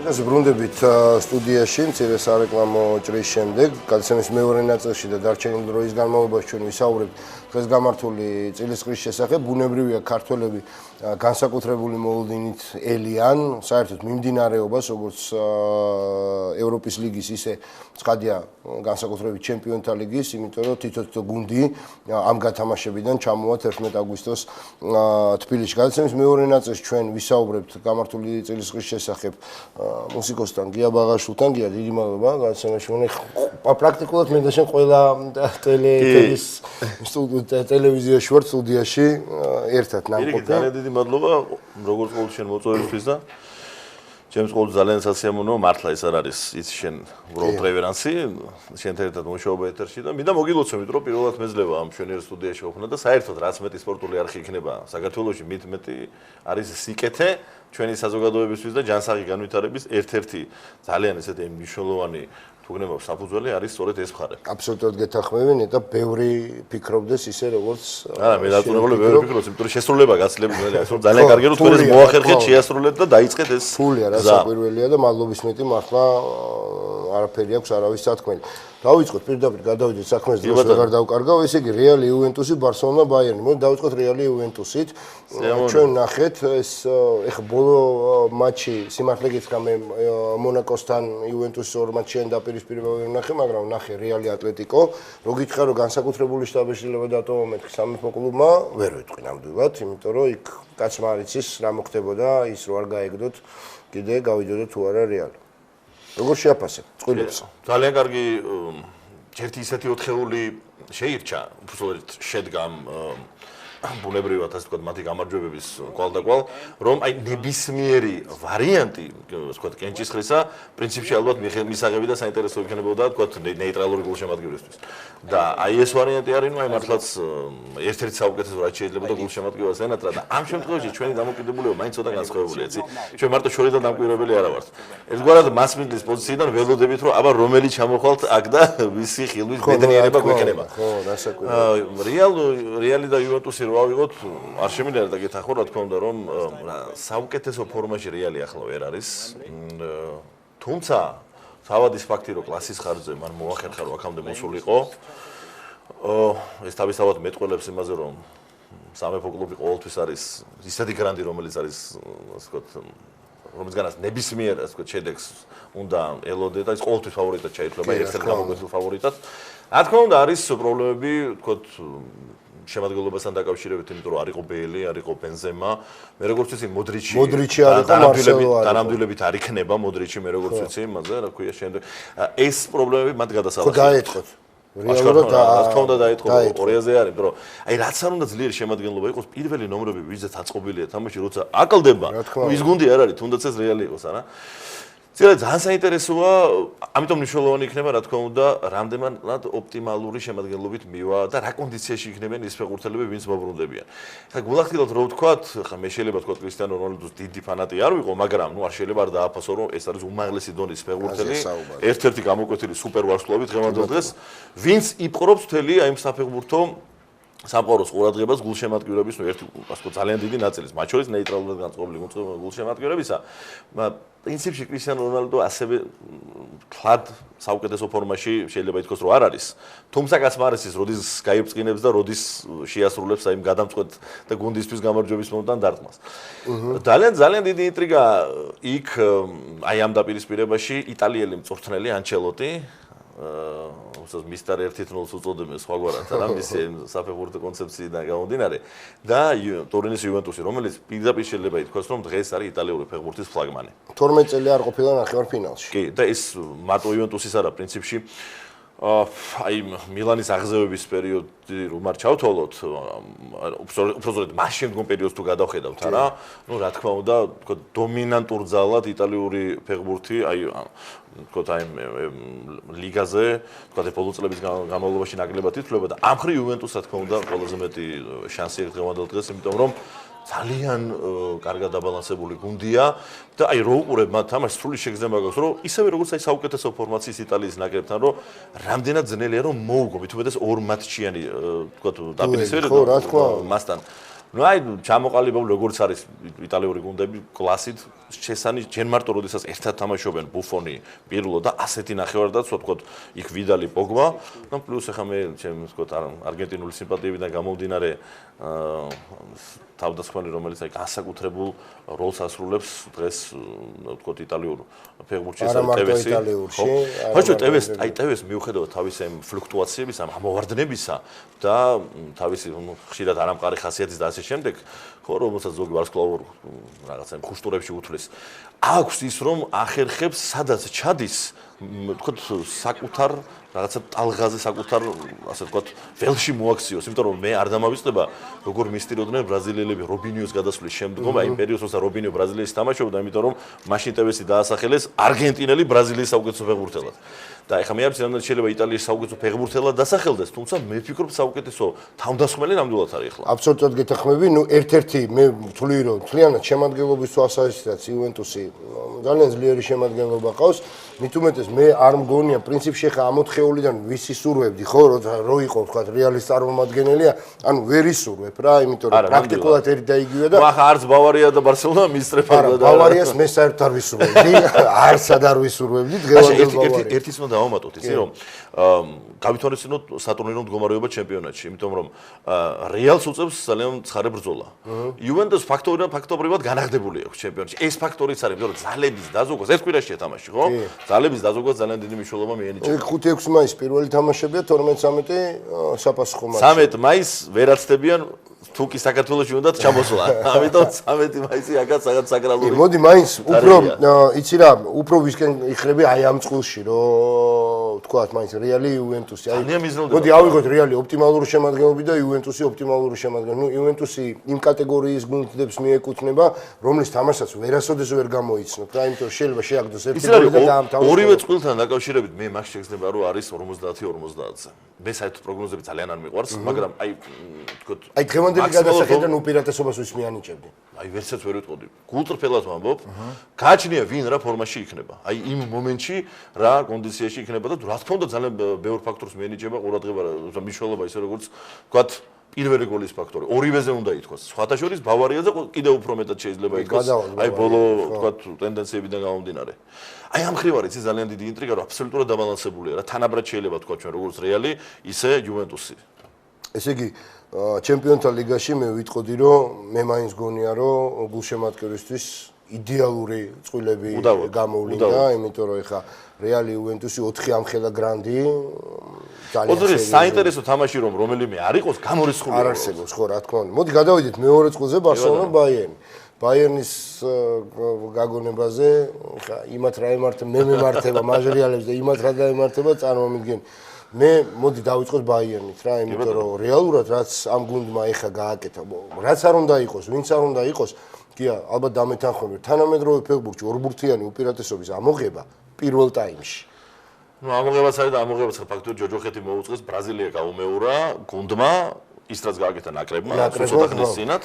ეს ბრუნდებით სტუდიაში მცირე სარეკლამო ჭრის შემდეგ, გადაცემის მეორე ნაწილში და დარჩენილ დროის განმავლობაში ჩვენ ვისაუბრებთ დღეს გამართული წილისყრის შესახებ. ბუნებრივია ქართველები განსაკუთრებული მოლოდინით ელიან, საერთოდ მიმდინარეობას, როგორც ევროპის ლიგის, ისე ცხადია განსაკუთრებით ჩემპიონთა ლიგის, იმიტომ რომ თითო გუნდი ამ გათამაშებიდან ჩამოვა 11 აგვისტოს თბილისში. გადაცემის მეორე ნაწილში ჩვენ ვისაუბრებთ გამართული წილისყრის შესახებ მუსიკოსთან გია ბაღაშვილთან. გია, დიდი მადლობა გადაცემაში. პრაქტიკულად მე და შენ ყველა ტელევიზიაში ვარ სტუდიაში ერთად ნამყოფი. ძალიან დიდი მადლობა როგორც ყოველთვის შენ მოწვევისთვის და ჩემს ყოველთვის ძალიან სასიამოვნოა მართლა ეს არ არის იცი შენ უბრალოდ პრევერანსი შენთან ერთად მუშაობა ეთერში და მინდა მოგილოცო იმიტომ რომ პირველად მეძლევა ამ მშვენიერ სტუდიაში ვახნა და საერთოდ რაც მეტი სპორტული არხი იქნება საქართველოში მით მეტი არის სიკეთე ჩვენი საზოგადოებისთვის და ჯანსაღი განვითარების ერთ-ერთი ძალიან ესეთი მნიშვნელოვანი თუ გნებავ საფუძველი არის სწორედ ეს მხარე. აბსოლუტურად გეთანხმები, ნეტა ბევრი ფიქრობდეს ისე როგორც არა, მე დაწუნებული ბევრი ფიქრობს, იმიტომ რომ შესრულება გაცილებული არის, რომ ძალიან კარგი რომ თქვენ ეს მოახერხეთ, შეასრულეთ და დაიწყეთ ეს. ფულია რა საკვირველია და მადლობის მეტი მართლა არაფერი აქვს არავის სათქმელი. დავიწყოთ პირდაპირ გადავიდეთ საქმეს დროს ვეღარ დავკარგავ, ესე იგი რეალი იუვენტუსი, ბარსელონა, ბაიერნი. მოდი დავიწყოთ რეალი იუვენტუსით. ჩვენ ნახეთ ეს ეხა ბოლო მატჩი სიმართლე გითხრა მე მონაკოსთან იუვენტუსის ორ მატჩიან დაპირისპირება ვერ ნახე, მაგრამ ნახე რეალი ატლეტიკო. რო გითხრა რომ განსაკუთრებული შტაბეშლილება დატოვა მეთქი სამეფო კლუბმა, ვერ ვიტყვი ნამდვილად, იმიტომ რომ იქ კაცმა არ იცის რა მოხდებოდა, ის რო არ გაეგდოთ კიდე გავიდოდა თუ არა რეალი. როგორ შეაფასებ წყვილებს? ძალიან კარგი ერთი ისეთი ოთხეული შეირჩა, უბრალოდ შედგა ბუნებრივად ასე ვთქვათ მათი გამარჯვებების კვალდაკვალ, რომ აი ნებისმიერი ვარიანტი, ასე ვთქვათ, კენჭისყრისა, პრინციპში ალბათ მისაღები და საინტერესო იქნებოდა, ვთქვათ, ნეიტრალური გულშემატკივრისთვის. და აი ეს ვარიანტი არის, ნუ აი მართლაც ერთ-ერთი საუკეთესო რაც შეიძლება და გულშემატკივრას ენატრა და ამ შემთხვევაში ჩვენი დამოკიდებულება მაინც ცოტა განსხვავებულია, იცი? ჩვენ მარტო შორიდან დამკვირვებელი არა ვართ. ერთგვარად მასმედიის პოზიციიდან ველოდებით, რომ აბა რომელი ჩამოხვალთ აქ და ვისი ხილვის ბედნიერება გვექნება. ხო, დასაკვირველი. რეალი და იუვენტუსი რო ავიღოთ, არ შემიძლია და გეთახო, რა თქმა უნდა, რომ საუკეთესო ფორმაში რეალი ახლა ვერ არის. თუმცა თავად ის ფაქტი, რომ კლასის ხარჯზე მან მოახერხა, რომ აქამდე მოსულიყო, ეს თავისთავად მეტყველებს იმაზე, რომ სამეფო კლუბი ყოველთვის არის ისეთი გრანდი, რომელიც არის, ასე ვთქვათ, რომელზეც ნებისმიერ, ასე ვთქვათ, შედეგს უნდა ელოდე და ის ყოველთვის ფავორიტად ჩაითვლება, ერთ-ერთ გამოგვეცილ ფავორიტად. რა თქმა უნდა, არის პრობლემები, ვთქვათ, შემადგენლობასთან დაკავშირებით, იმიტომ რომ არ იყო ბეილი, არ იყო ბენზემა. მე როგორც ვიცი, მოდრიჩი არ იყო, მარსელო არ იყო. დანამდვილებით არ იქნება მოდრიჩი, მე როგორც ვიცი, იმაზე, რა ქვია, შემდეგ ეს პრობლემები მათ გადასალახეს. ხო, დაეთხოთ. რეალურად რა თქმა უნდა დაეთხო, ორიაზე არის, იმიტომ რომ აი რაც არ უნდა ძლიერი შემადგენლობა იყოს, პირველი ნომრები ვიზეთ აწყობილია თამაში, როცა აკლდება, ის გუნდი არ არის, თუნდაც ეს რეალი იყოს, არა? ძალიან საინტერესოა, ამიტომ მნიშვნელოვანი იქნება, რა თქმა უნდა, რამდენად ოპტიმალური შემადგენლობით მივა და რა კონდიციაში იქნებიან ის ფეხბურთელები, ვინც მოbrunდებიან. ხა გულახდილად რო ვთქვათ, ხა მე შეიძლება ვთქვათ კრისტიანო რონალდოს დიდი ფანატი არ ვიყო, მაგრამ ნუ არ შეიძლება არ დააფასო, რომ ეს არის უმაღლესი დონის ფეხბურთელი, ერთ-ერთი გამოკვეთილი სუპერ ვარსკვლავი დღევანდელ დღეს, ვინც იპყრობს მთელი აი ამ საფეხბურთო სამყაროს ყურადღებას გულშემატკივრების, ნუ ერთი ასე ვთქვათ, ძალიან დიდი ნაწილის, მათ შორის ნეიტრალურად განწყობილი გულშემატკივრებისა. პრინციპში კრისტიანო რონალდო ასევე თლად საუკეთესო ფორმაში შეიძლება ითქვას, რომ არ არის. თუმცა კაცმა არის ის, როდის გაიბწყინებს და როდის შეასრულებს აი იმ გადამწყვეტ და გუნდისთვის გამარჯვების მომენტთან დარტყმას. ძალიან დიდი ინტრიგა იქ აი ამ დაპირისპირებაში იტალიელი მწვრთნელი ანჩელოტი მისტერ 1-0-ს უწოდებენ სხვაგვარად რა მისი საფეხბურთო კონცეფციიდან გამომდინარე და ტორინის იუვენტუსი რომელიც პირდაპირ შეიძლება ითქვას რომ დღეს არის იტალიური ფეხბურთის ფლაგმანი 12 წელი არ ყოფილა ნახევარფინალში კი და ეს მარტო იუვენტუსის არა პრინციპში აი მილანის აღზევების პერიოდი რომ არ ჩავთვალოთ უბრალოდ მას შემდგომ პერიოდს თუ გადავხედავთ არა ნუ რა თქმა უნდა თქო დომინანტურ ძალად იტალიური ფეხბურთი აი თქო აი ლიგაზე თქო ბოლო წლების განმავლობაში ნაკლებად ითვლება და ამ ხრი იუვენტუსს რა თქმა უნდა ყველაზე მეტი შანსი აქვს დღევანდელ დღეს იმიტომ რომ ძალიან კარგად დაბალანსებული გუნდია და აი რო უყურებ მათ თამაშს სრული შეგრძნება გაქვს რომ ისევე როგორც აი საუკეთესო ფორმაციის იტალიის ნაკრებთან რომ რამდენად ძნელია რომ მოუგო მით უმეტეს ორ მატჩიანი თქო დაპირისპირება მასთან ნუ აი ჩამოყალიბებული როგორც არის იტალიური გუნდები კლასით შესანიშნავი ჯერ მარტო როდესაც ერთად თამაშობენ ბუფონი, პირლო და ასეთი ნახევარდაცვა თქო იქ ვიდალი პოგბა და პლუს ახლა მე ჩემს თქო არგენტინული სიმპათიებიდან გამომდინარე თავდასხმელი რომელიც აი განსაკუთრებულ როლს ასრულებს დღეს თქო იტალიურ ფეხბურთში ტევესი ხო ტევეს მიუხედავად თავის ამ ფლუქტუაციების ამ ამოვარდნებისა და თავისი ხშირად არამყარი ხასიათის და ასე შემდეგ ხო რომელსაც ზოგი ვარსკვლავურ რაღაცა ხუშტურებში უთვლის აქვს ის რომ ახერხებს სადაც ჩადის თქო საკუთარ რაღაცა ტალღაზე საკუთარ ასე ვთქვათ ველში მოაქციოს იმიტომ რომ მე არ დამავიწყდება როგორ მისტიროდნენ ბრაზილიელები რობინიოს გადასვლის შემდგომ აი იმ პერიოდს როცა რობინიო ბრაზილიაში თამაშობდა იმიტომ რომ მაშინ ტევესი დაასახელეს არგენტინელი ბრაზილიის საუკეთესო ფეხბურთელად და ეხლა მე არ ვიცი რამდენად შეიძლება იტალიის საუკეთესო ფეხბურთელად დასახელდეს თუმცა მე ვფიქრობ საუკეთესო თავდასხმელი ნამდვილად არის ახლა აბსოლუტურად გეთანხმები ნუ ერთ-ერთი მე ვთვლი რომ მთლიანად შემადგენლობის თვალსაზრისითაც იუვენტუსი ძალიან ძლიერი შემადგენლობა ყავს მით უმეტეს მე არ მგონია პრინციპში ხა ამოთხეულიდან ვის ისურვებდი ხო რო იყო თქვა რეალის წარმომადგენელია ანუ ვერ ისურვებ რა იმიტომ რომ პრაქტიკულად ერთი და იგივე და ახლა არც ბავარია და ბარსელონა მისწრებდა და ბავარიას მე საერთოდ არ ვისურვებდი არცად არ ვისურვებდი დღევანდელ ბავარიას ერთის უნდა დავამატოთ იცი რომ გავითვალისწინოთ სატურნირო მდგომარეობა ჩემპიონატში იმიტომ რომ რეალს უწევს ძალიან ცხარე ბრძოლა იუვენტუს ფაქტობრივად განაღდებული აქვს ჩემპიონატში ეს ფაქტორიც არის იმიტომ რომ ძალების დაზოგვას ეს კვირაშია თამაში ხო ძალების დაზოგვას ძალიან დიდი მნიშვნელობა მიენიჭება 5-6 მაისს პირველი თამაშებია 12-13 საფასუხო მატჩი 13 მაისს ვერაცდებიან თუკი საქართველოში უნდა ჩამოსვლა. ამიტომ 13 მაისი აქაც რაღაც საკრალური. მოდი მაინც უფრო იცი რა, უფრო ვისკენ იხრები აი ამ წყულში, რომ თქვათ მაინც რეალი იუვენტუსი. მოდი ავიღოთ რეალი ოპტიმალური შემადგენლობი და იუვენტუსი ოპტიმალური შემადგენლობი. ნუ იუვენტუსი იმ კატეგორიის გუნდებს მიეკუთვნება, რომლის თამაშსაც ვერასოდეს ვერ გამოიცნობ. რა იმიტომ შეიძლება შეაგდოს ერთი გოლი და დაამთავროს. ორივე წყვილთან დაკავშირებით მე მაგ შეგრძნება რომ არის 50-50-ზე. მე საერთოდ პროგნოზები ძალიან არ მიყვარს, მაგრამ აი თქოთ აი დღევანდელი გადასახედან უპირატესობას ვის მიანიჭებდი? აი ვერცაც ვერ ვიტყოდი. გულწრფელად ვამბობ, გააჩნია ვინ რა ფორმაში იქნება. აი იმ მომენტში რა კონდიციაში იქნება და რა თქმა უნდა ძალიან ბევრ ფაქტორს მიენიჭება ყურადღება მნიშვნელობა ისე როგორც ვთქვათ პირველი გოლის ფაქტორი. ორივეზე უნდა ითქვას. სხვათა შორის ბავარიაზე კიდევ უფრო მეტად შეიძლება ითქვას. აი ბოლო ვთქვათ ტენდენციებიდან გამომდინარე. აი ამ ხრივ არის ძალიან დიდი ინტრიგა, რომ აბსოლუტურად დაბალანსებულია რა. თანაბრად შეიძლება ვთქვათ ჩვენ როგორც რეალი, ისე იუვენტუსი. ესე იგი ჩემპიონთა ლიგაში მე ვიტყოდი რომ მე მაინც გონია რომ გულშემატკივრისთვის იდეალური წყვილები გამოვლინდა, იმიტომ რომ ეხა რეალი იუვენტუსი 4 ამხელა გრანდი ძალიან საინტერესო თამაში რომ რომელიმე არ იყოს გამორიცხული არ არსებობს ხო რა თქმა უნდა. მოდი გადავიდეთ მეორე წყვილზე ბარსელონა ბაიერნი. ბაიერნის გაგონებაზე ხა იმათ რა ემართება მე მემართება მაჟრიალებს და იმათ რა დაემართება წარმომიდგენ მე მოდი დავიწყოთ ბაიერნით რა იმიტომ რომ რეალურად რაც ამ გუნდმა ეხა გააკეთა რაც არ უნდა იყოს ვინც არ უნდა იყოს კია ალბათ დამეთანხმები თანამედროვე ფეხბურთში ორბურთიანი უპირატესობის ამოღება პირველ ტაიმში ნუ ამოღებაც არის და ამოღებაც ფაქტობრივად ჯოჯოხეთი მოუწყეს ბრაზილია გაუმეურა გუნდმა ის რაც გააკეთა ნაკრებმა ცოტა ხნის წინათ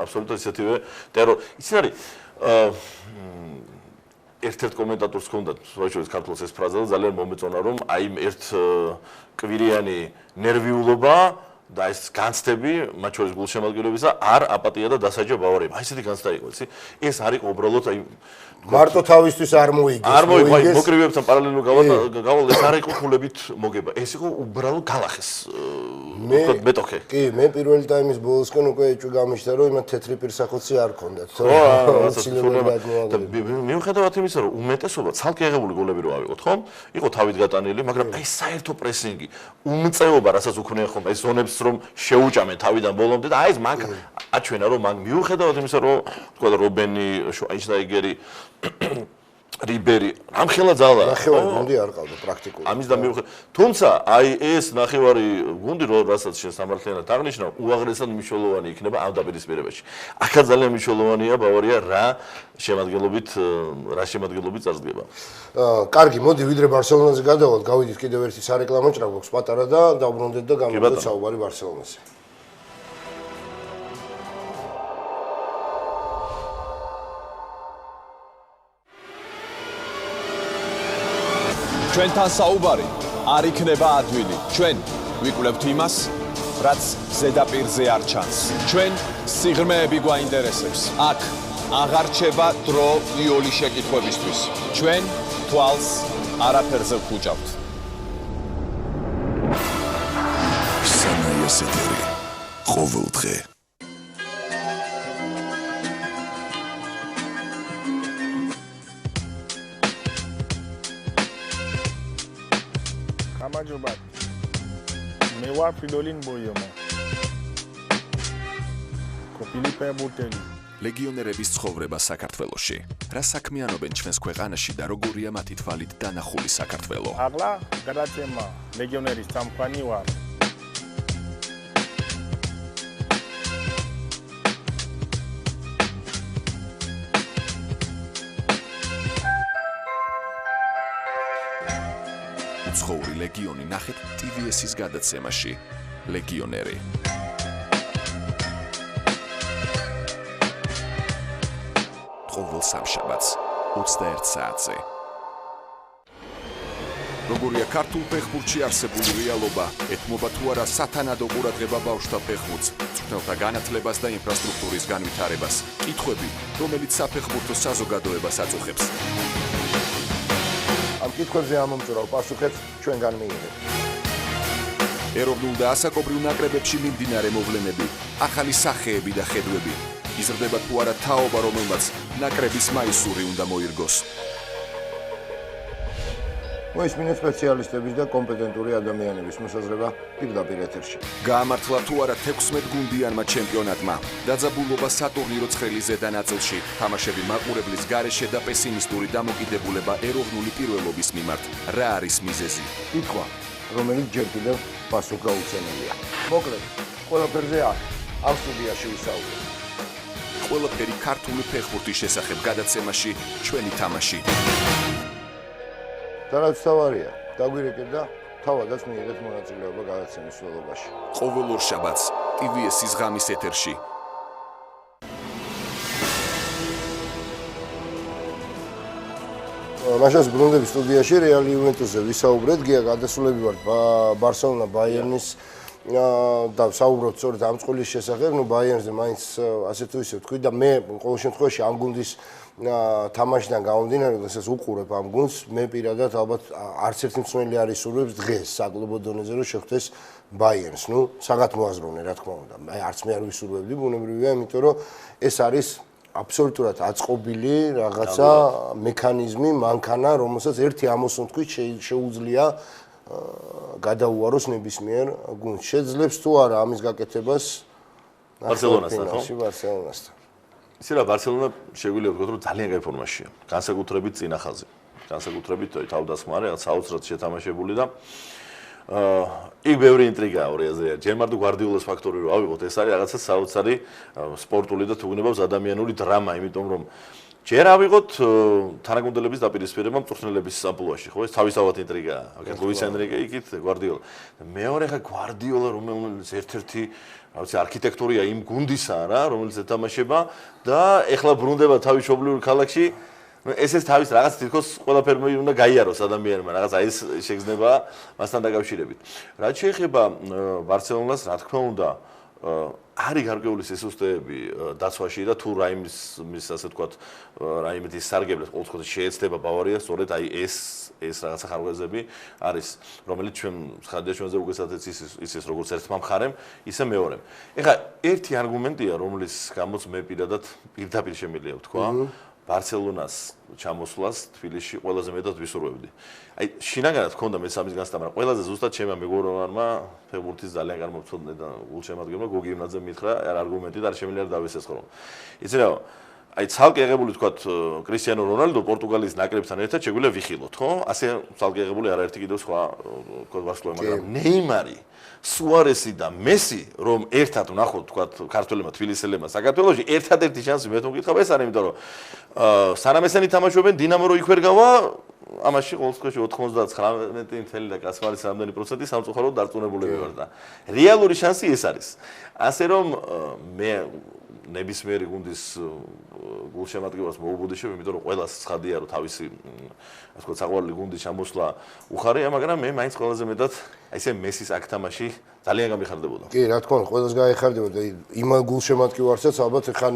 აბსოლუტურად ისეთივე ტერორი იცი არის ერთ-ერთ კომენტატორს ჰქონდა შეიძლება ქართულს ეს ფრაზა და ძალიან მომეწონა რომ აი ერთ კვირიანი ნერვიულობა და ეს განცდები მათ შორის გულშემატკივრებისა არ აპატია და დასაჯა ბავარიებმა. აი ესეთი განცდა იყო, იცი? ეს არ იყო უბრალოდ აი მარტო თავისთვის არ მოიგეს. არ მოიგეს, აი მოკრივეებთან პარალელურად გავალ ეს არ იყო ხულებით მოგება. ეს იყო უბრალოდ გალახეს. მეტოქე. კი, მე პირველი ტაიმის ბოლოსკენ უკვე ეჭვი გამიშთა რომ იმათ თეთრი პირსახოცი არ ქონდათ. მიუხედავად იმისა, რომ უმეტესობა ცალკე აღებული გოლები რო ავიღოთ, ხო? იყო თავით გატანილი, მაგრამ აი საერთო პრესინგი, უმწეობა, რასაც უქმნიან ხომ ეს ზონებს რომ შეუჭამენ თავიდან ბოლომდე და აი ეს მაგ აჩვენა რომ მაგ მიუხედავად იმისა რომ თქვა რობენი შვაინშტაიგერი რიბერი ამხელა ძალა ნახევარი გუნდი არ ყავდა პრაქტიკულად ამის და მიუხედავად თუმცა აი ეს ნახევარი გუნდი რასაც შესამართლიანად აღნიშნა უაღრესად მნიშვნელოვანი იქნება ამ დაპირისპირებაში აქაც ძალიან მნიშვნელოვანია ბავარია რა შემადგენლობით წარსდგება კარგი მოდი ვიდრე ბარსელონაზე გადავალთ გავიდით კიდევ ერთი სარეკლამო ჭრა გვაქვს პატარა და დავბრუნდეთ და გამოვიდეთ საუბარი ბარსელონაზე ჩვენთან საუბარი არ იქნება ადვილი. ჩვენ ვიკვლევთ იმას, რაც ზედაპირზე არ ჩანს. ჩვენ სიღრმეები გვაინტერესებს. აქ აღარ რჩება დრო იოლი შეკითხვებისთვის. ჩვენ თვალს არაფერზე ვხუჭავთ. სანაიას ეთერი. ყოველ დღე. გამარჯობა. მე ვარ ფრიდოლინ ბოიომა. კოპილიპე ბურტელი. ლეგიონერების ცხოვრება საქართველოში. რა საქმიანობენ ჩვენს ქვეყანაში და როგორია მათი თვალით დანახული საქართველო? აღლა გადაცემა ლეგიონერის წამყვანი ვარ. უცხოური ლეგიონი ნახეთ TVS-ის გადაცემაში. ლეგიონერი. ყოველ სამშაბათს 21 საათზე. როგორია ქართულ ფეხბურთში არსებული რეალობა, ეთმობა თუ არა სათანადო ყურადღება ბავშვთა ფეხბურთს, მწვრთნელთა განათლებას და ინფრასტრუქტურის განვითარებას. კითხვები, რომელიც საფეხბურთო საზოგადოებას აწუხებს. ამ კითხვებზე ამომწურავ პასუხებს ჩვენგან მიიღეთ. ეროვნულ და ასაკობრივ ნაკრებებში მიმდინარე მოვლენები, ახალი სახეები და ხედვები. იზრდება თუ არა თაობა, რომელმაც ნაკრების მაისური უნდა მოირგოს. მოისმინეთ სპეციალისტების და კომპეტენტური ადამიანების მოსაზრება პირდაპირ ეთერში. გაამართლა თუ არა 16 გუნდიანმა ჩემპიონატმა. დაძაბულობა სატურნირო ცხრილი ზედა ნაწილში. თამაშები მაყურებლის გარეშე და პესიმისტური დამოკიდებულება ეროვნული პირველობის მიმართ. რა არის მიზეზი? კითხვა, რომელიც ჯერ კიდევ პასუხგაუცემელია. მოკლედ, ყველაფერზე ამ სტუდიაში ვისაუბრებ. ყველაფერი ქართული ფეხბურთის შესახებ გადაცემაში ჩვენი თამაში. და რაც თავარია, დაგვირეკეთ და თავადაც მიიღეთ მონაწილეობა გადაცემის ველობაში. ყოველ ორ შაბათს TVS-ის ღამის ეთერში. მაშას ბრუნდების სტუდიაში რეალ იუვენტუსზე ვისაუბრეთ, გია გადასულები ვართ ბარსელონა ბაიერნის და საუბრობთ სწორედ ამ წყვილის შესახებ, ნუ ბაიერნზე მაინც ასე თუ ისე ვთქვი და მე ყოველ შემთხვევაში ამ გუნდის თამაშიდან გამომდინარე, როდესაც უყურებ ამ გუნდს, მე პირადად ალბათ არც ერთი მცველი არ ისურვებს დღეს საკლუბო დონეზე რომ შეხვდეს ბაიერნს. ნუ საგათმოაზროვნე, რა თქმა უნდა. მე არც მე არ ვისურვებდი, ბუნებრივია, იმიტომ რომ ეს არის აბსოლუტურად აწყობილი რაღაცა მექანიზმი, მანქანა, რომელსაც ერთი ამოსუნ თქვით შეუძლია გადაუაროს ნებისმიერ გუნდს. შეძლებს თუ არა ამის გაკეთებას ბარსელონასთან, ხო? ბარსელონასთან. ისე რა ბარსელონა შეგვიძლია ვთქვათ, რომ ძალიან კაი ფორმაშია. განსაკუთრებით წინა ხაზი. განსაკუთრებით თავდასხმა რაღაც საოცრად შეთამაშებული და იქ ბევრი ინტრიგაა ორიაზე. ჯერ მარტო გვარდიოლას ფაქტორი რო ავიღოთ, ეს არის რაღაცა საოცარი სპორტული და თუ გუნდებს ადამიანური დრამა, იმიტომ რომ ჯერ ავიღოთ თანაგუნდელების დაპირისპირება მწვრთნელების ამპლუაში, ხო? ეს თავისთავად ინტრიგაა. აქეთ ლუის ენრიკე, იქით გვარდიოლა. მეორე ხა გვარდიოლა, რომელიც ერთ-ერთი რაღაცა არქიტექტურია იმ გუნდისა რა, რომელიც ეთამაშება და ეხლა ბრუნდება თავის მშობლიურ ქალაქში. ეს თავის რაღაც თითქოს ყველაფერმე უნდა გაიაროს ადამიანმა, რაღაც ეს შეგრძნება მასთან დაკავშირებით. რაც შეეხება ბარსელონას, რა თქმა უნდა, არის გარკვეული სისუსტეები დაცვაში და თუ რაიმის ასე ვთქვათ, რაიმის სარგებლებს ყოველ შემთხვევაში შეეცდება ბავარიას, სწორედ აი ეს რაღაცა ხარვეზები არის, რომელიც ჩვენ ხარდია ჩვენზე უგესადაც ისის როგორც ერთმა მხარემ, ისე მეორემ. ეხლა ერთი არგუმენტია, რომლის გამოც მე პირდაპირ შემიძლია ვთქვა, ბარსელონას ჩამოსვლას თბილისში ყველაზე მეტად ვისურვებდი. აი შინაგანად ჰქონდა მე სამის განცდა, მაგრამ ყველაზე ზუსტად ჩემმა მეგობრებმა ფეხბურთის ძალიან კარგი მოცოდნე და გულშემატკივრმა გოგი იმნაძე მითხრა არგუმენტი და არ შემიძლია დავესესხრო. იცი რა, აი ცალკე აღებული ვთქვათ კრისტიანო რონალდო პორტუგალიის ნაკრებთან ერთად შეგვიძლია ვიხილოთ, ხო? ასე ცალკე აღებული არაერთი კიდევ სხვა ვთქვათ ვარსკვლავი, მაგრამ ნეიმარი, სუარესი და მესი რომ ერთად ვნახოთ ვთქვათ ქართველებმა თბილისელებმა საქართველოში ერთადერთი შანსი მე თვითონ ეს არის, იმიტომ რომ სანამ ესენი თამაშობენ დინამო რო იქ ვერ გავა ამაში ყოველ შემთხვევაში 99.9 და კასპარის რამდენი პროცენტი სამწუხაროდ დარწმუნებულები ვარ და რეალური შანსი ეს არის. ასე რომ მე ნებისმიერი გუნდის გულშემატკივრას მოუბოდიშებ, იმიტომ რომ ყველას ცხადია რომ თავისი ასე ვთქვათ საყვარელი გუნდის ჩამოსვლა უხარია, მაგრამ მე მაინც ყველაზე მეტად აი ესე მესის აქ თამაში ძალიან გამიხარდებოდა. კი, რა თქმა უნდა, ყველას გაიხარდებოდა. იმ გულშემატკივარსაც ალბათ ეხა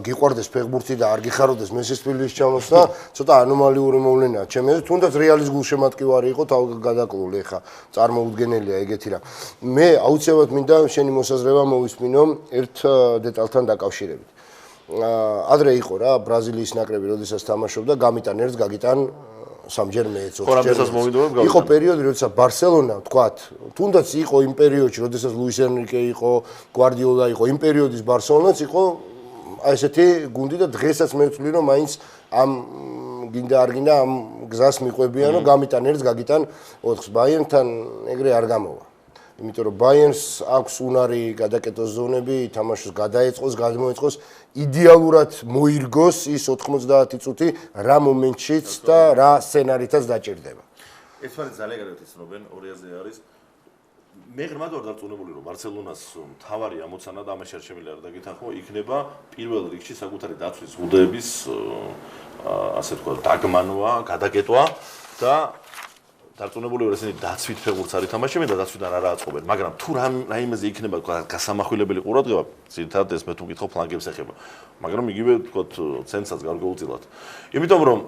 გიყვარდეს ფეხბურთი და არ გიხაროდეს მესის თბილისში ჩამოსვლა, ცოტა ანომალიური მოვლენაა. ჩემი აზრით, თუნდაც რეალის გულშემატკივარი იყო თავგადაკლული ეხა წარმოუდგენელია ეგეთი რა. მე აუცილებლად მინდა შენი მოსაზრება მოვისმინო ერთ დეტალთან დაკავშირებით. ადრე იყო რა ბრაზილიის ნაკრები, როდესაც თამაშობდა, გამიტან ერთს, გაგიტან სამჯერ მეეც, ოთხჯერ. იყო პერიოდი, როდესაც ბარსელონა, თქვათ, თუნდაც იყო იმ პერიოდში, როდესაც ლუის ენრიკე იყო, გვარდიოლა იყო, იმ პერიოდის ბარსელონაც იყო აი ესეთი გუნდი და დღესაც მე ვთვლი, რომ მაინც ამ გინდა არ გინდა ამ გზას მიყვებიან, რომ გამიტან ერთს, გაგიტან ოთხს. ბაიერნთან ეგრე არ გამოვა. იმიტომ რომ ბაიერნს აქვს უნარი გადაკეტოს ზონები, თამაშს გადაეწყოს, გადმოეწყოს, იდეალურად მოირგოს ის 90 წუთი რა მომენტშიც და რა სცენარითაც დაჭირდება. ეს ფარი ძალიან კარგად იცნობენ, 200-ზე არის. მე ღრმად ვარ დარწმუნებული, რომ ბარსელონას მთავარი ამოცანა და ამაში არ შემიძლია არ დაგითანხმო, იქნება პირველ რიგში საკუთარი დაცვის ზღუდეების ასე თქვა დაგმანვა, გადაკეტვა და დარწმუნებული ვარ ესენი დაცვით ფეხბურთს არ ითამაშებენ და დაცვიდან არ აწყობენ, მაგრამ თუ რაიმეზე იქნება გასამახვილებელი ყურადღება, ძირითადად ეს მე თუ მკითხავ ფლანგებს ეხება. მაგრამ იგივე თქვა ცენტრსაც გარკვეულწილად. იმიტომ რომ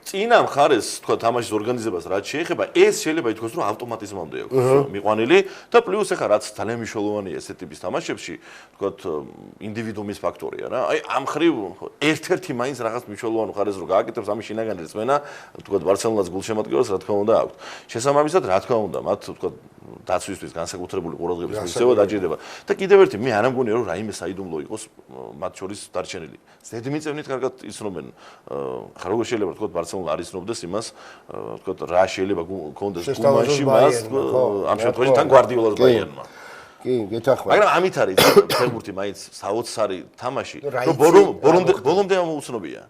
წინა მხარეს თქვა თამაშის ორგანიზებას რაც შეეხება, ეს შეიძლება ითქვას რომ ავტომატიზმამდე აქვს მიყვანილი და პლუს ეხა რაც ძალიან მნიშვნელოვანია ესეთ ტიპის თამაშებში, თქვა ინდივიდუუმის ფაქტორია რა. აი ამ ხრივ ერთ-ერთი მაინც რაღაც მნიშვნელოვან მხარეს რო გააკეთებს ამის შინაგანი რწმენა, თქვა ბარსელონას გულშემატკივარს რა თქმა უნდა აქვს. შესაბამისად, რა თქმა უნდა, მათ თქვა დაცვისთვის განსაკუთრებული ყურადღების მისცემა დაჭირდება. და კიდევ ერთი მე არ ამგონია რომ რაიმე საიდუმლო იყოს მათ შორის დარჩენილი. ზედმიწევნით კარგად იცნობენ ხა როგორ შეიძლება თქვა ბარსელონა არ იცნობდეს იმას, თქვა რა შეიძლება გქონდეს გუმანში მას ამ შემთხვევაში თან გვარდიოლას ბაიერნმა. კი, გეთახმა. მაგრამ ამით არის ფეხბურთი მაინც საოცარი თამაში, რომ ბოლომდე ამოუცნობია.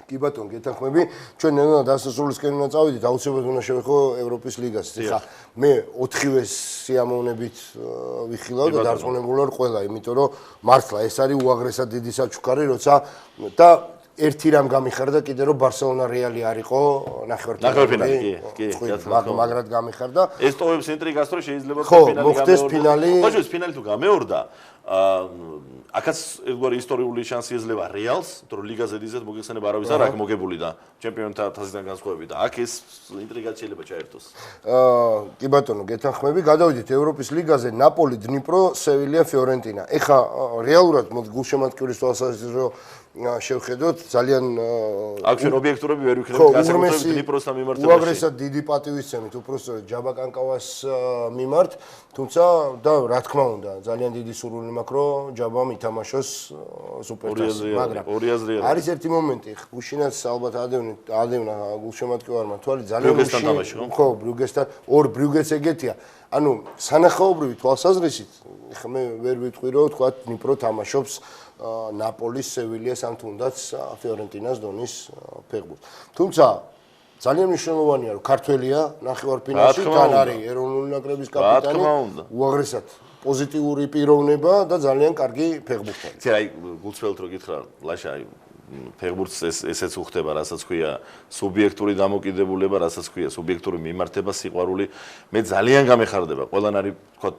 კი ბატონო, გეთანხმები, ჩვენ ნელა დასასრულისკენ უნდა წავიდეთ, აუცილებლად უნდა შევეხო ევროპის ლიგას. ეხლა მე 4-ვე სიამოვნებით ვიხილავ და დარწმუნებული ვარ ყველა, იმიტომ რომ მართლა ეს არის უაღრესად დიდი საჩუქარი, როცა და ერთი რამ გამიხარდა კიდე რომ ბარსელონა რეალი არ იყო ნახევარფინალი. კი, მაგრად გამიხარდა. ეს ტოვებს ინტრიგას, რომ შეიძლება ფინალი მოხდეს ფინალი. ხო, ფინალი თუ გამეორდა, აქაც ერთგვარი ისტორიული შანსი ეძლევა რეალს, იმიტომ რომ ლიგაზე დიზეთ მოგეხსენება არავის არ აქვს მოგებული და ჩემპიონთა თასიდან განსხვავებით და აქ ეს ინტრიგაც შეიძლება ჩაერთოს. კი ბატონო, გეთანხმები, გადავიდეთ ევროპის ლიგაზე, ნაპოლი, დნიპრო, სევილია, ფიორენტინა. ეხა რეალურად გულშემატკივრის თვალსაზრისით რომ შევხედოთ, ძალიან აქ ჩვენ ობიექტურები ვერ ვიქნებით განსაკუთრებით დნიპროსთან მიმართებაში. უაღრესად დიდი პატივისცემით, უпростоრად ჯაბაკანკავას მიმართ, თუმცა და რა თქმა უნდა, ძალიან დიდი სურვილი მაქვს, რომ ჯაბამ ითამაშოს სუპერთასი, მაგრამ არის ერთი მომენტი, უშინაც ალბათ ადევნა გულშემატკივარმა თვალი ძალიან ხო, ბრიუგესთან, ორ ბრიუგეს ეგეთია. ანუ სანახაობრივი თვალსაზრისით, ხა მე ვერ ვიტყვი, რომ თქვა დნიპრო თამაშობს ნაპოლის, სევილიას ან თუნდაც ფიორენტინას დონის ფეხბურთს. თუმცა ძალიან მნიშვნელოვანია, რომ ქართველია ნახევარფინალში, თან არის ეროვნული ნაკრების კაპიტანი, უაღრესად პოზიტიური პიროვნება და ძალიან კარგი ფეხბურთელი. ცი აი გულწრფელად რო გითხრა, ლაშა აი ფეხბურთს ესეც უხდება, რასაც ქვია სუბიექტური დამოკიდებულება, რასაც ქვია სუბიექტური მიმართება, სიყვარული. მე ძალიან გამეხარდება, ყველან არის თქვა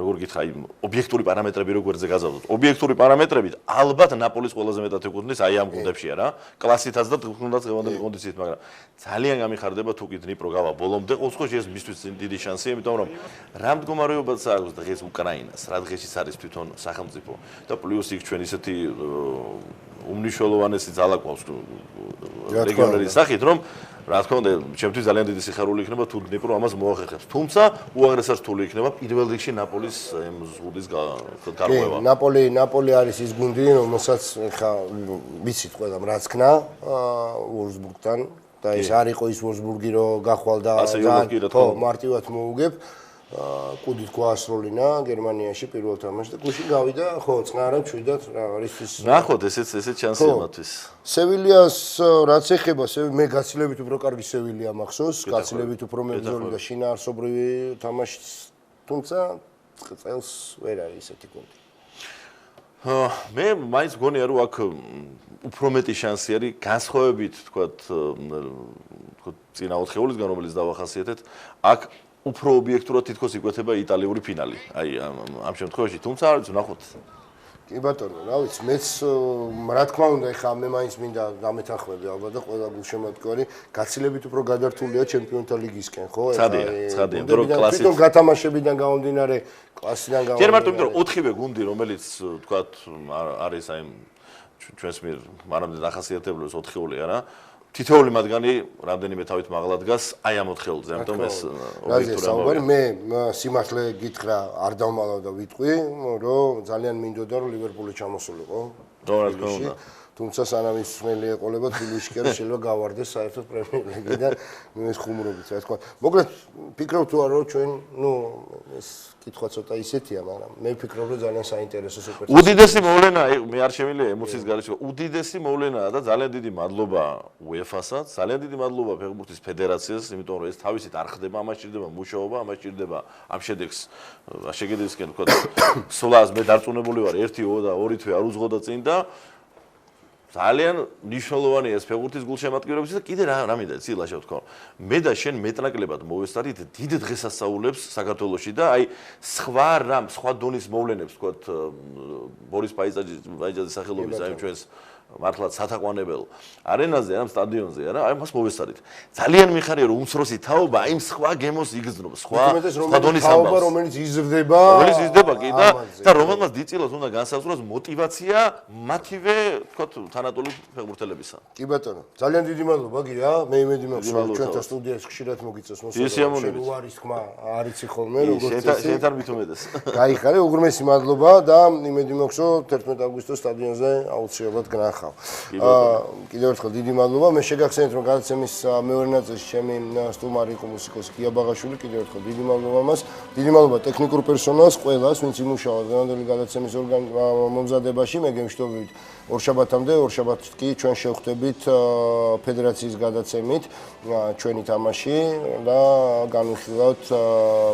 როგორ გითხრა, აი ობიექტური პარამეტრები როგერზე გაზავდოთ. ობიექტური პარამეტრებით ალბათ ნაპოლის ყველაზე მეტად ეკუთვნის აი ამ გუნდებშია რა. კლასითაც და თუნდაც ღევანდელი კონდიციით, მაგრამ ძალიან გამეხარდება თუ კი დნიპრო გავა ბოლომდე, ყოველ შემთხვევაში ეს მისთვის დიდი შანსია, იმიტომ რომ რა მდგომარეობაც აქვს დღეს უკრაინას, რა დღეშიც არის თვითონ სახელმწიფო და პლუს იქ ჩვენ ისეთი უმნიშვნელოვანესი ძალა გვაქვს რეგიონების სახით, რომ რა თქმა უნდა, ჩემთვის ძალიან დიდი სიხარული იქნება თუ დნიპრო ამას მოახერხებს. თუმცა უაღრესად რთული იქნება პირველ რიგში ნაპოლის ზღუდის გარღვევა. ნაპოლი არის ის გუნდი, რომელსაც ხა ვიცით ყველამ რაც ქნა ვოლფსბურგთან და ეს არ იყო ის ვოლფსბურგი, რომ გახვალ და ხო, მარტივად მოუგებ. კუდით გვაასრულინა გერმანიაში პირველ თამაშში და გუშინ გავიდა, ხო, წყნარად ჩვიდათ რა არის ის. ნახოთ, ესეც შანსია მათთვის. სევილიას რაც ეხება, მე გაცილებით უფრო კარგი სევილია მახსოვს, გაცილებით უფრო მებრძოლი და შინაარსობრივი თამაში, თუმცა წელს ვერ არის ესეთი გუნდი. მე მაინც მგონია, რომ აქ უფრო მეტი შანსი არის განსხვავებით, თქვათ, წინა 4-ეულისგან, რომელიც დავახასიათეთ, აქ უფრო ობიექტურად თითქოს იკვეთება იტალიური ფინალი. აი ამ შემთხვევაში, თუმცა არ ვიცი, ნახოთ. კი ბატონო, რა ვიცი, მეც რა თქმა უნდა, ეხლა მე მაინც მინდა დამეთანხმები ალბათ და ყველა გულშემატკივარი გაცილებით უფრო გადართულია ჩემპიონთა ლიგისკენ, ხო? ცხადია, დრო კლასით. თვითონ გათამაშებიდან გამომდინარე, კლასიდან გამომდინარე. ჯერ მარტო იმიტომ რომ 4-ვე გუნდი, რომელიც თქვათ არის აი ჩვენს მიერ მანამდე დახასიათებულს 4-ეული არა? თითოეული მათგანი რამდენიმე თავით მაღლა დგას აი ამ 4-ეულზე, ამიტომ ეს ობიექტურად მე სიმართლე გითხრა არ დავმალავ და ვიტყვი, რომ ძალიან მინდოდა რომ ლივერპული ჩამოსულიყო. რა თქმა უნდა. თუმცა სანამ ის მსმელი ეყოლება თბილისში კი შეიძლება გავარდეს საერთოდ პრემიერ ლიგიდან ეს ხუმრობით, რა თქმა უნდა. მოკლედ ფიქრობ თუ არა რომ ჩვენ, ეს კითხვა ცოტა ისეთია, მაგრამ მე ვფიქრობ რომ ძალიან საინტერესო სუპერტასი. უდიდესი მოვლენა, მე არ შემიძლია ემოციის გარეშე, უდიდესი მოვლენაა და ძალიან დიდი მადლობა UEFA-საც, ძალიან დიდი მადლობა ფეხბურთის ფედერაციას, იმიტომ რომ ეს თავისით არ ხდება, ამას ჭირდება მუშაობა, ამას ჭირდება ამ შედეგს შეგედისკენ თქვა სულას მე დარწმუნებული ვარ 1-2 და 2 თვე არ უძღოდა წინ და ძალიან მნიშვნელოვანია ეს ფეხბურთის გულშემატკივრებისთვის და კიდე რა მინდა ცილა შევთქვა. მე და შენ მეტნაკლებად მოვესწარით დიდ დღესასწაულებს საქართველოში და აი სხვა დონის მოვლენებს თქვა ბორის პაიძაძის სახელობის აი ჩვენს მართლაც სათაყვანებელ არენაზე ამ სტადიონზე არა აი მას მოვესწარით. ძალიან მიხარია რომ უმცროსი თაობა იმ სხვა გემოს იგრძნობს სხვა დონის თაობა რომელიც იზრდება კი და რომელმაც დიდწილად უნდა განსაზღვროს მოტივაცია მათივე თქვა თანატოლი ფეხბურთელებისა. კი ბატონო, ძალიან დიდი მადლობა გია. მე იმედი მაქვს რომ ჩვენთან სტუდიაში ხშირად მოგიწევს მოსახლეობა. უარის თქმა არიცი ხოლმე როგორც შენთან მით უმეტეს. გაიხარე, უღრმესი მადლობა და იმედი მაქვს რომ 11 აგვისტოს სტადიონზე აუცილებლად გნახავ. კიდევ ერთხელ დიდი მადლობა. მე შეგახსენებთ რომ გადაცემის მეორე ნაწილში ჩემი სტუმარი იყო მუსიკოსი გია ბაღაშვილი. კიდევ ერთხელ დიდი მადლობა მას. დიდი მადლობა ტექნიკურ პერსონალს, ყველას, ვინც იმუშავა დღევანდელი გადაცემის მომზადებაში. მე გემშვიდობებით ორშაბათამდე, ორშაბათს კი ჩვენ შევხვდებით ფედერაციის გადაცემით ჩვენი თამაში და განვიხილავთ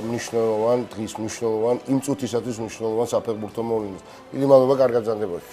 მნიშვნელოვან დღის მნიშვნელოვან იმ წუთისათვის მნიშვნელოვან საფეხბურთო მოვლენას. დიდი მადლობა, კარგად გრძანდებოდეთ.